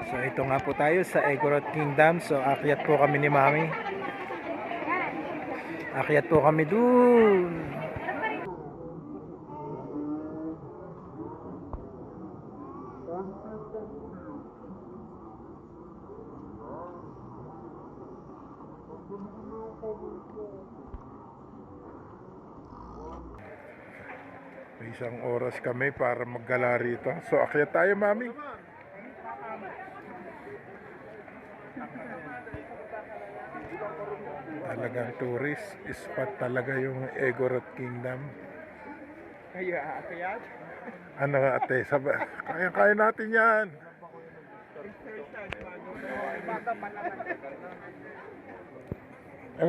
So ito nga po tayo sa Egorot Kingdom. So akyat po kami ni Mami. Akyat po kami dun. May isang oras kami para maggala rito. So akyat tayo, Mami. Talagang tourist spot talaga yung Egorot Kingdom. Kaya akyat? Ano ate, kaya natin yan.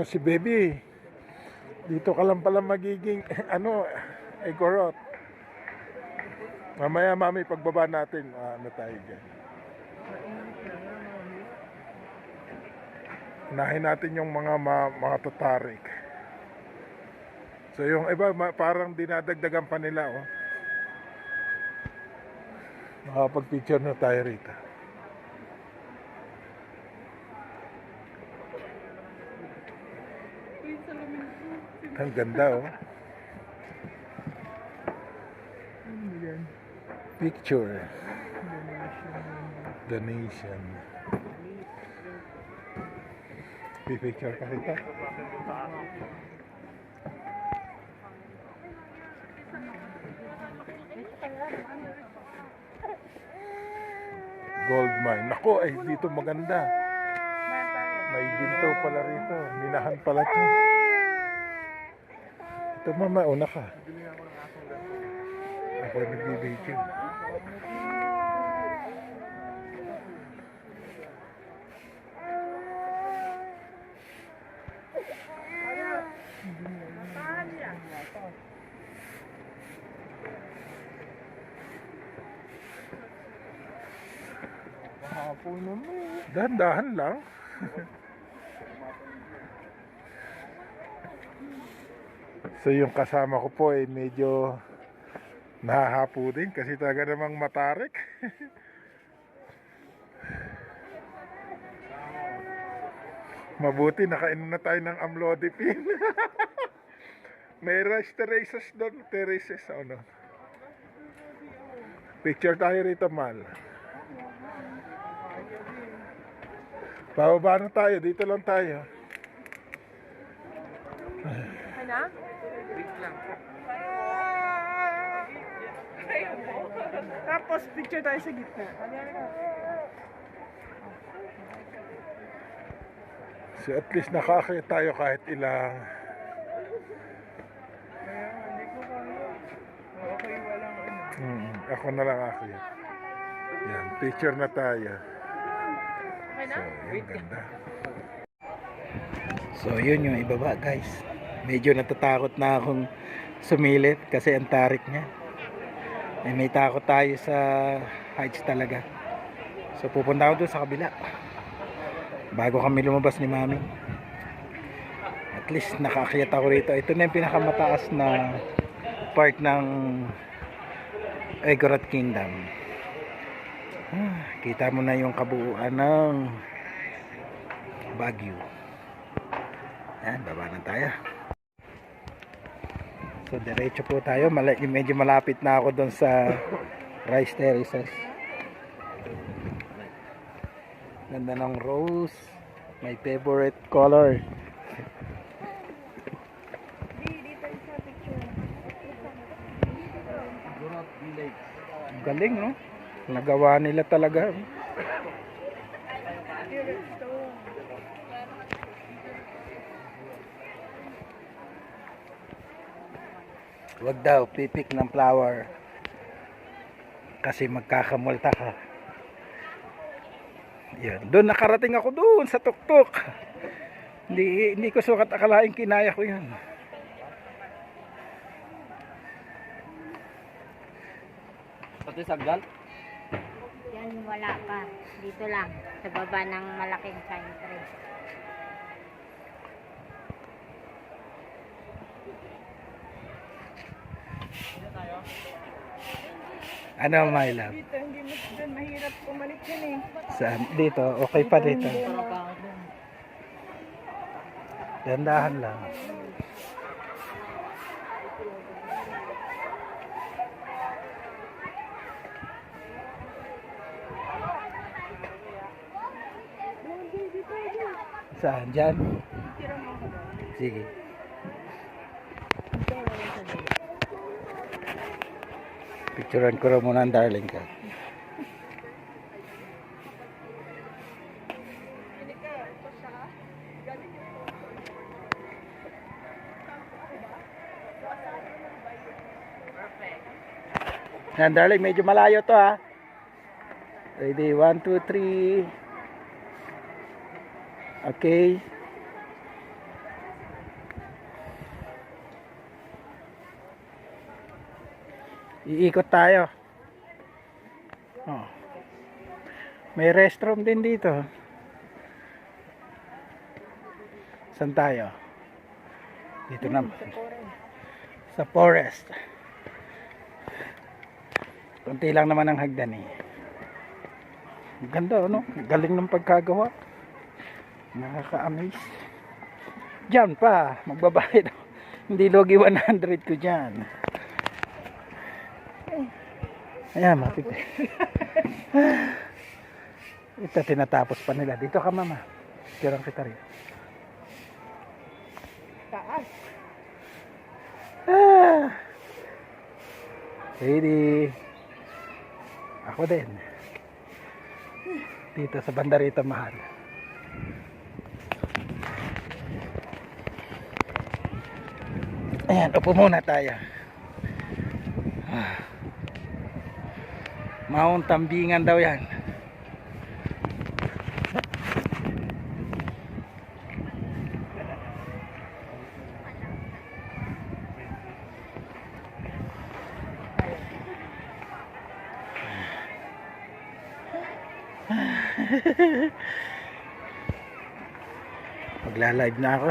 Si baby, dito ka lang pala magiging Egorot. Mamaya Mami, pagbaba natin, ano tayo dyan. Unahin natin yung mga tatarik. So yung iba parang dinadagdagan pa nila, oh. Makapag-picture na tayo rito. Ang ganda, oh. Picture. Donation. Pipicture ka rito. Gold mine. Nako, ay dito maganda. May ginto pala rito. Minahan pala to. Ito mama, una ka. Ako nagbibidyo. Dahan-dahan lang. So yung kasama ko po ay medyo nahahapo din kasi talaga namang matarik. Mabuti nakainom na tayo ng amlodipine. May rice terraces doon, terraces, ano. Picture tayo rito, Mal. Bababa na tayo, dito lang tayo. Ano? Wait lang. Tapos picture tayo sa gitna. So at least nakakita tayo kahit ilang. Hindi ko kaya. Okay, walang ano. Ako na lang ako yan. Yan, picture na tayo. So, yun, ganda. So, yun yung ibaba, guys. Medyo natatakot na akong sumilip kasi ang tarik niya. May takot tayo sa heights talaga. So, pupunta ako doon sa kabila. Bago kami lumabas ni Mami. At least nakaakyat ako rito. Ito na yung pinakamataas na part ng Egorot Kingdom. Kita mo na yung kabuuan ng Baguio. Yan, baba na tayo. So diretso po tayo. Medyo malapit na ako doon sa rice terraces. Ganda ng rose. My favorite color. Galing, no? Nagawa nila talaga. Wag daw pipik ng flower kasi magkakamulta ka. Yan, doon nakarating ako doon sa tuktok. Hindi ko sukat akalain kinaya ko 'yan. Pati sagdan? Yan wala pa. Dito lang. Sa baba ng malaking pine tree. Ano, my love? Dito, hindi mo doon mahirap pumalit yan eh. Saan? Dito, okay pa dito. Dandahan lang. Saan? Diyan? Sige. Picturean ko rin muna ang darling ka. Yan, darling, medyo malayo to ha. Ready, 1, 2, 3. Okay. Iikot tayo. Oh. May restroom din dito. Saan tayo? Dito naman. Sa forest. Kunti lang naman ang hagdan eh. Ganda, ano? Galing ng pagkagawa. Nakaka-amaze. Diyan pa, magbabayad ako. Hindi logi 100 ko dyan. Ayan, mapit. Ito, tinatapos pa nila. Dito ka, mama. Tirang kita rin. Taas. Ready. Ako din. Dito sa banda rito, mahal. Ayan, upo muna tayo. Mount Tambingan daw yan. Magla-live na ako.